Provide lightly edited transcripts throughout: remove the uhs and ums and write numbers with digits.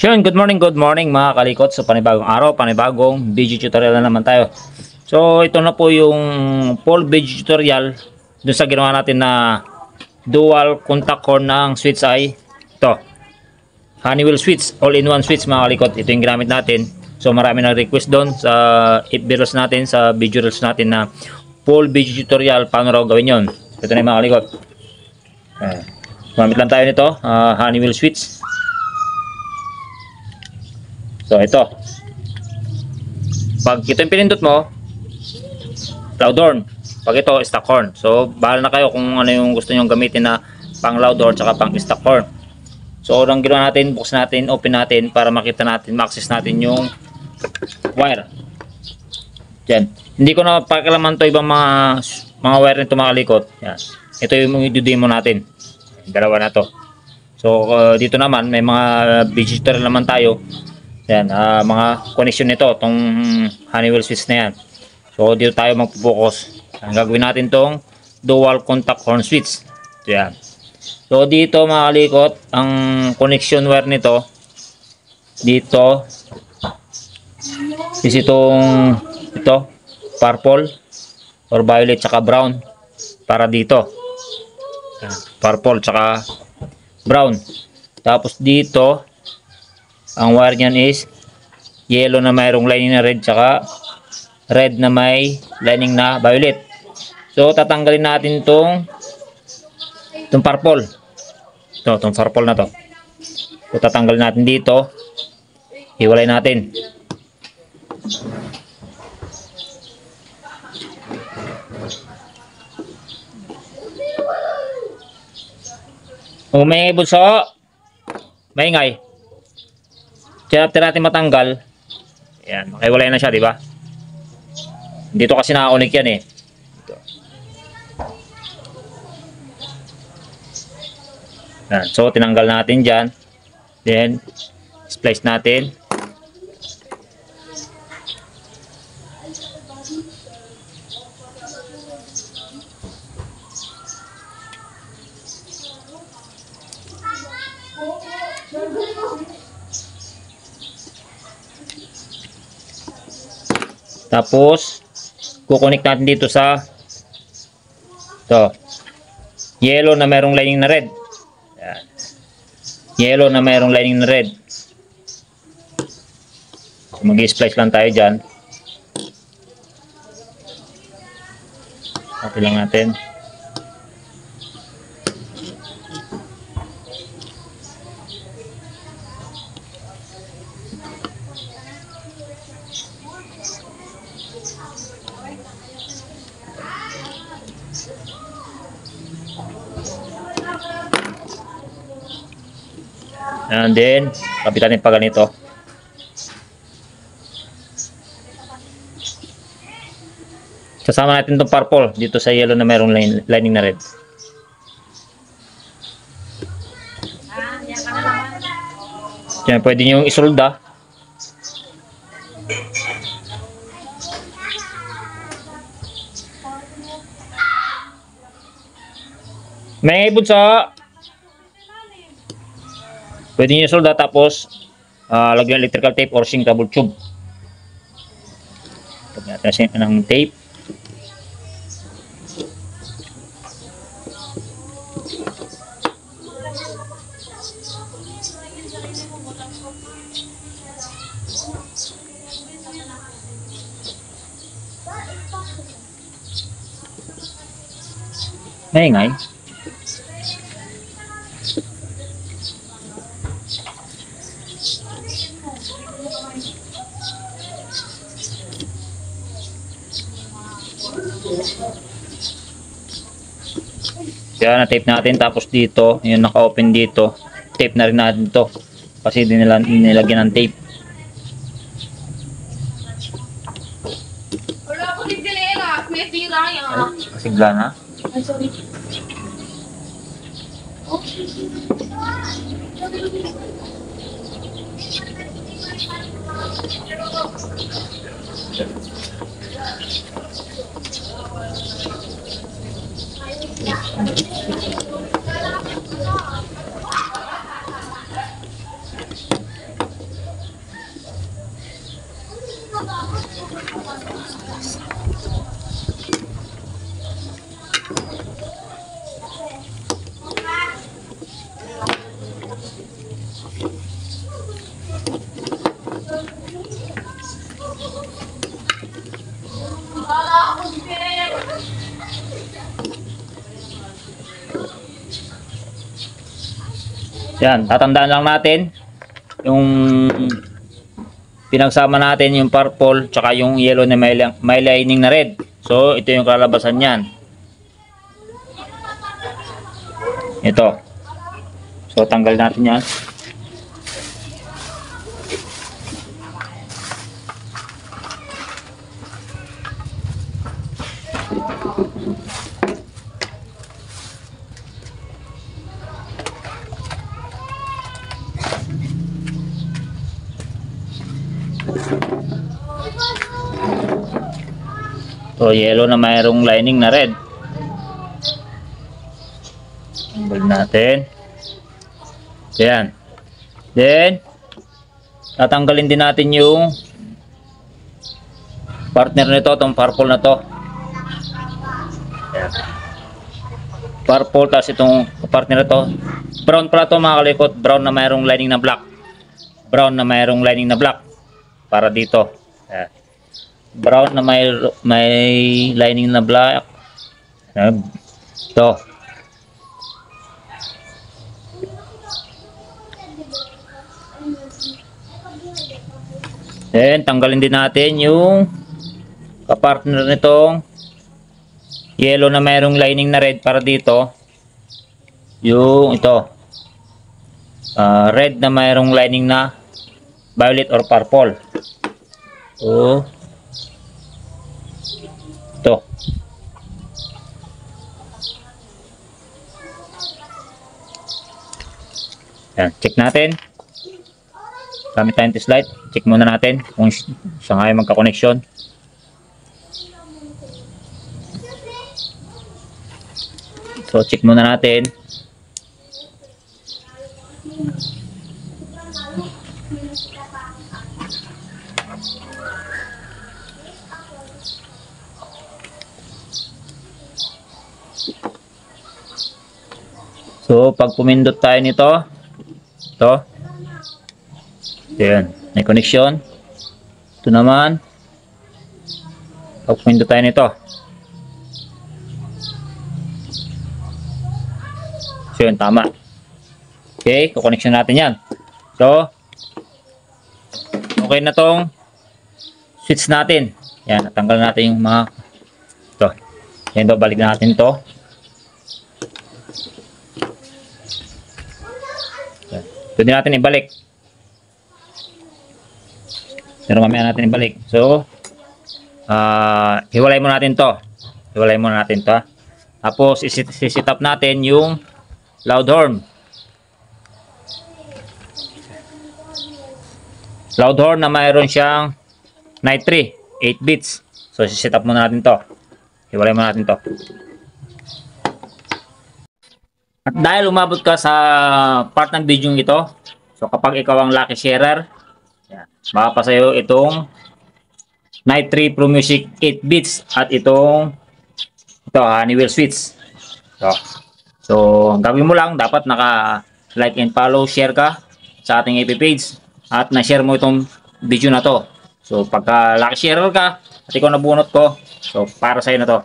Yun, good morning mga kalikot. So panibagong araw, panibagong video tutorial na naman tayo. So ito na po yung full video tutorial dun sa ginawa natin na dual contact horn ng switch eye. Ito, Honeywell switch, all-in-one switch mga kalikot. Ito yung ginamit natin. So marami na request doon sa FB reels natin, sa video reels natin na full video tutorial paano raw gawin yon. Ito na yung mga kalikot. Gumamit lang tayo nito, Honeywell switch. So ito, pag ito yung pinindot mo, loud horn. Pag ito, stock horn. So bahala na kayo kung ano yung gusto nyo gamitin na pang loud horn tsaka pang stock horn. So ang ginawa natin, buksan natin, open natin para makita natin, ma-access natin yung wire. Yan. Hindi ko na pakialaman to ibang mga wire nito mga kalikot. Yan. Ito yung i-demo natin. Dalawa na to. So dito naman may mga digital naman tayo. Yan, mga connection nito, itong Honeywell switch na yan. So dito tayo magpo-focus. Ang gagawin natin tong dual contact horn switch. Ito yan. So dito mga kalikot, ang connection wire nito dito is itong purple or violet tsaka brown para dito. Yan, purple tsaka brown. Tapos dito ang wire niyan is yellow na mayroong lining na red tsaka red na may lining na violet. So tatanggalin natin itong purple. Itong purple na to. So tatanggalin natin dito. Hiwalay natin. Kung may bulso, maingay. Kaya after natin matanggal, ayan, makiwalay na siya, di ba? Dito kasi nakakunik yan eh. Dito. Ayan, so tinanggal natin dyan. Then, splice natin. Tapos kukonek natin dito sa yellow na mayroong lining na red. Ayan. Yellow na mayroong lining na red. So, mag-splice lang tayo dyan. Pati lang natin. And then, kapitan natin pa ganito. Sasama natin itong purple dito sa yellow na mayroong lining na red. Diyan, pwede nyo isolda. May ibon sa pwede nyo solda tapos lagyan electrical tape or sink cable tube. Lagyan natin ng tape. Maingay. Kaya na-tape natin, tapos dito, yung naka-open dito, tape na rin natin to kasi hindi nila nilagyan ng tape. Wala ko nagdilera, may tira yan. Kasigla na. Ay, sorry. Yan, tatandaan lang natin yung pinagsama natin yung purple tsaka yung yellow na may lining na red. So, ito yung kalabasan niyan. Ito. So, tanggal natin yan. So, yellow na mayroong lining na red. Tanggal natin. Ayan. Then, tatanggalin din natin yung partner nito, itong purple na to. Ayan. Purple, tapos itong partner nito. Brown pala to mga kalikot. Brown na mayroong lining na black. Brown na mayroong lining na black. Para dito. Ayan. Brown na may lining na black. Ito. Then tanggalin din natin yung kapartner nitong yellow na mayroong lining na red para dito. Yung ito. Red na mayroong lining na violet or purple. So, ito. Yan, check natin. Gamit tayong test light. Check muna natin kung saan nga magka-connection. So, check muna natin. So, pag pumindot tayo nito, ito, ayan, may connection. Ito naman, pag pumindot tayo nito, so yun, tama. Okay, kukonnection natin yan. So, okay na tong switch natin. Yan, natanggal natin yung mga, ito, yan, balik natin ito. Pwede natin ibalik. Pero mamaya natin ibalik. So, hiwalay muna natin to. Hiwalay muna natin to. Tapos, isi-set up natin yung loud horn. Loud horn na mayroon siyang night 3, 8 bits. So, isi-set up muna natin to. Hiwalay muna natin to. At dahil umabot ka sa part ng video ito, so kapag ikaw ang lucky sharer, baka pa sa'yo itong Night 3 Pro Music 8 bits at itong Honeywell switch. So gawin mo lang, dapat naka like and follow, share ka sa ating FB page at na-share mo itong video na to. So pagka lucky sharer ka at ikaw nabunot ko, so para sa'yo na to.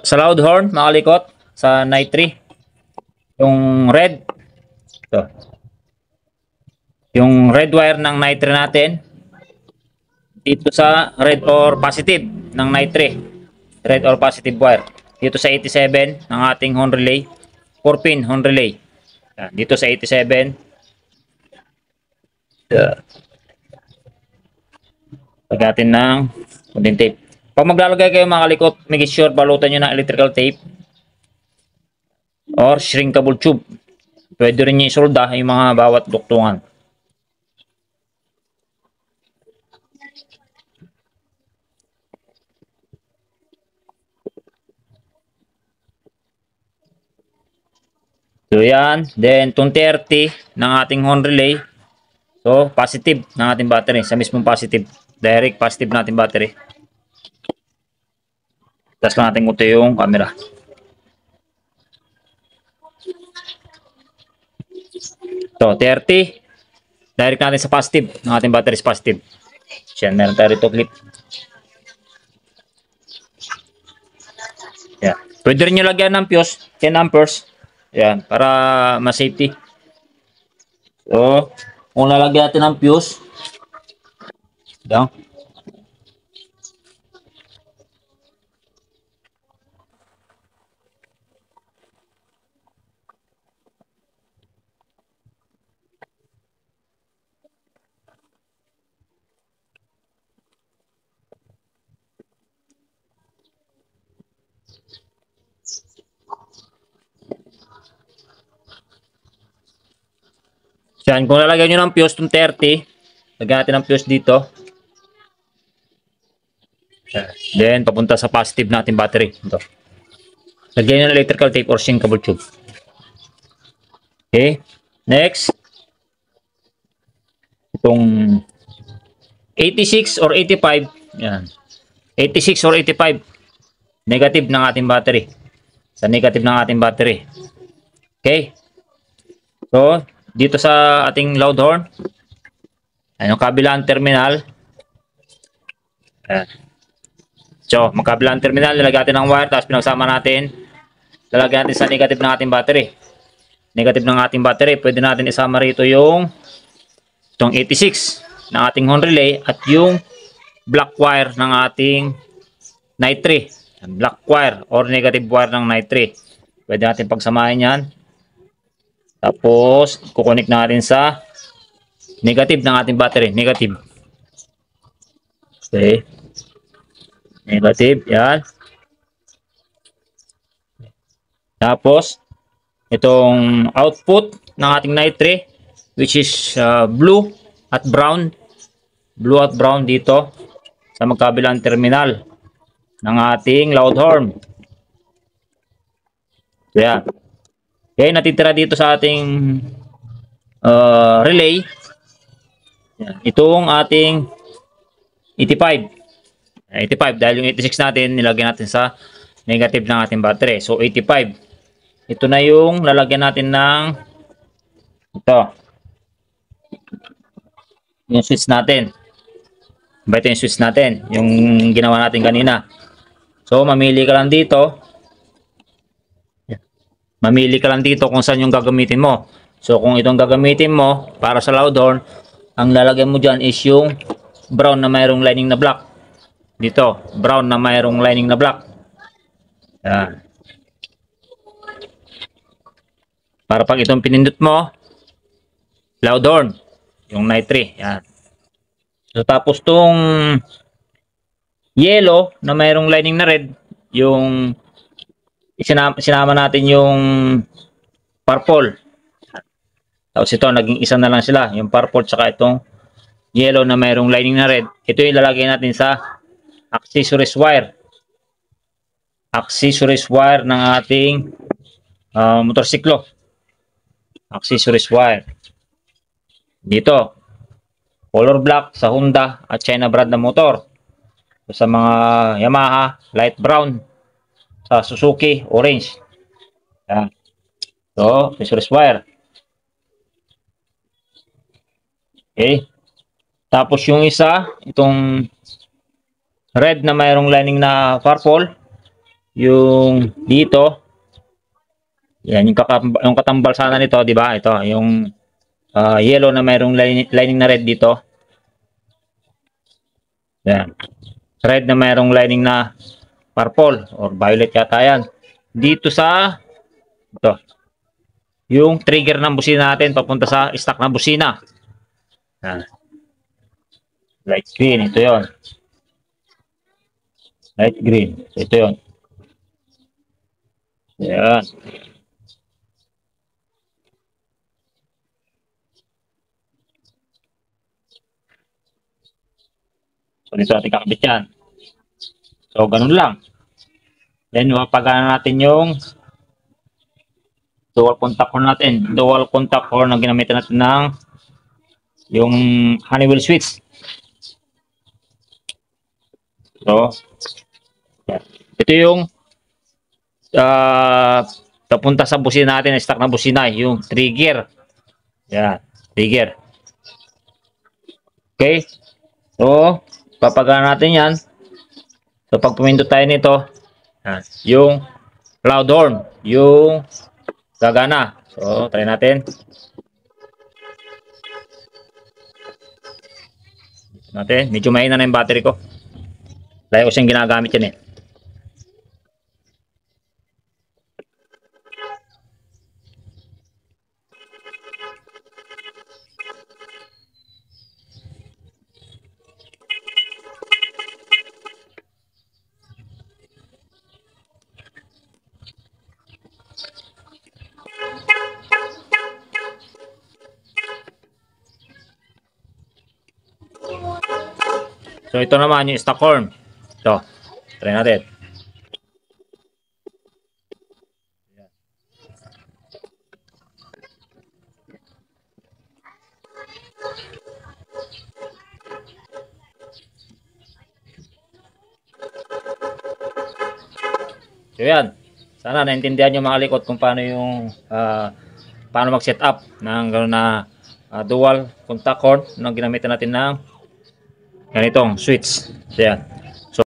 Sa loud horn, mga likot, sa Night 3, yung red, ito, yung red wire ng Night 3 natin, dito sa red or positive ng Night 3, red or positive wire, dito sa 87 ng ating horn relay, 4-pin horn relay, dito sa 87, pagkatin ng wooden tape. Pag maglalagay kayo mga kalikot, make sure balutan nyo ng electrical tape or shrinkable tube. Pwede rin nyo isolda yung mga bawat duktungan. So yan, then itong 30 ng ating horn relay. So positive ng ating battery, sa mismong positive. Direct positive natin battery. Tapos natin ito yung camera. So 30, direct natin sa positive ng ating battery is positive. Yan, meron tayo rito clip. Yan. Pwede rin nyo lagyan ng fuse, 10 amperes. Yan, para ma-safety. So, kung lalagyan natin ng fuse, yan. Yan, kung lalagyan nyo ng fuse itong 30, lagyan natin ng fuse dito. Yan. Then, papunta sa positive natin battery. Ito. Lagyan nyo ng electrical tape or shrink cable tube. Okay. Next. Itong 86 or 85. Yan. 86 or 85. Negative ng ating battery. Sa negative ng ating battery. Okay. So, dito sa ating loud horn, yung kabilang terminal. Ayan. So, magkabilang terminal, lalagyan natin ng wire, tapos pinagsama natin, lalagyan natin sa negative ng ating battery. Negative ng ating battery, pwede natin isama rito yung itong 86 ng ating horn relay at yung black wire ng ating night 3. Black wire or negative wire ng night 3. Pwede natin pagsamahin yan. Tapos, kukonek natin sa negative ng ating battery. Negative. Okay. Negative. Yan. Tapos, itong output ng ating night 3, which is blue at brown. Blue at brown dito sa magkabilang terminal ng ating loud horn. So, yan. Okay, natitira dito sa ating relay. Yan. Itong ating 85. 85 dahil yung 86 natin nilagyan natin sa negative ng ating battery. So 85. Ito na yung lalagyan natin ng ito. Yung switch natin. Ito yung switch natin. Yung ginawa natin kanina. So mamili ka lang dito. Mamili ka lang dito kung saan yung gagamitin mo. So, kung itong gagamitin mo para sa loud horn, ang lalagyan mo dyan is yung brown na mayroong lining na black. Dito, brown na mayroong lining na black. Yan. Para pag itong pinindot mo, loud horn, yung night 3. Yan. So, tapos tong yellow na mayroong lining na red, yung sinama natin yung purple. Tapos ito, naging isa na lang sila. Yung purple tsaka itong yellow na mayroong lining na red. Ito yung ilalagay natin sa accessories wire. Accessories wire ng ating motorsiklo. Accessories wire. Dito. Color black sa Honda at China brand na motor. Sa mga Yamaha, light brown. Sa Suzuki, orange. Yan. So, accessories wire. Okay. Tapos yung isa, itong red na mayroong lining na purple. Yung dito. Yan, yung katambal sana nito, di ba? Ito, yung yellow na mayroong lining na red dito. Yan. Red na mayroong lining na purple or violet yata yan. Dito sa ito, yung trigger ng busina natin papunta sa stock na busina. Yan. Light green, ito yon. Light green, ito yon. Yan. So dito natin kakabit yan. So ganun lang. Then mapagana natin yung dual contact horn natin. Dual contact horn na ginamitan natin ng yung Honeywell switch. So, ito yung papunta sa busina natin, stock na busina, yung trigger. Yan, trigger. Okay. So, papagana natin yan. So, pag pumindot tayo nito, yan, yung loud horn, yung gagana. So, try natin. Medyo mahina na yung battery ko. Lagi ko siyang ginagamit yan eh. So, ito naman yung stock horn. Ito, try natin. So, yan. Sana naintindihan nyo mga likod kung paano yung paano mag-set up ng gano'n na dual contact horn na ginamitan natin ng ganitong switch. So, yan.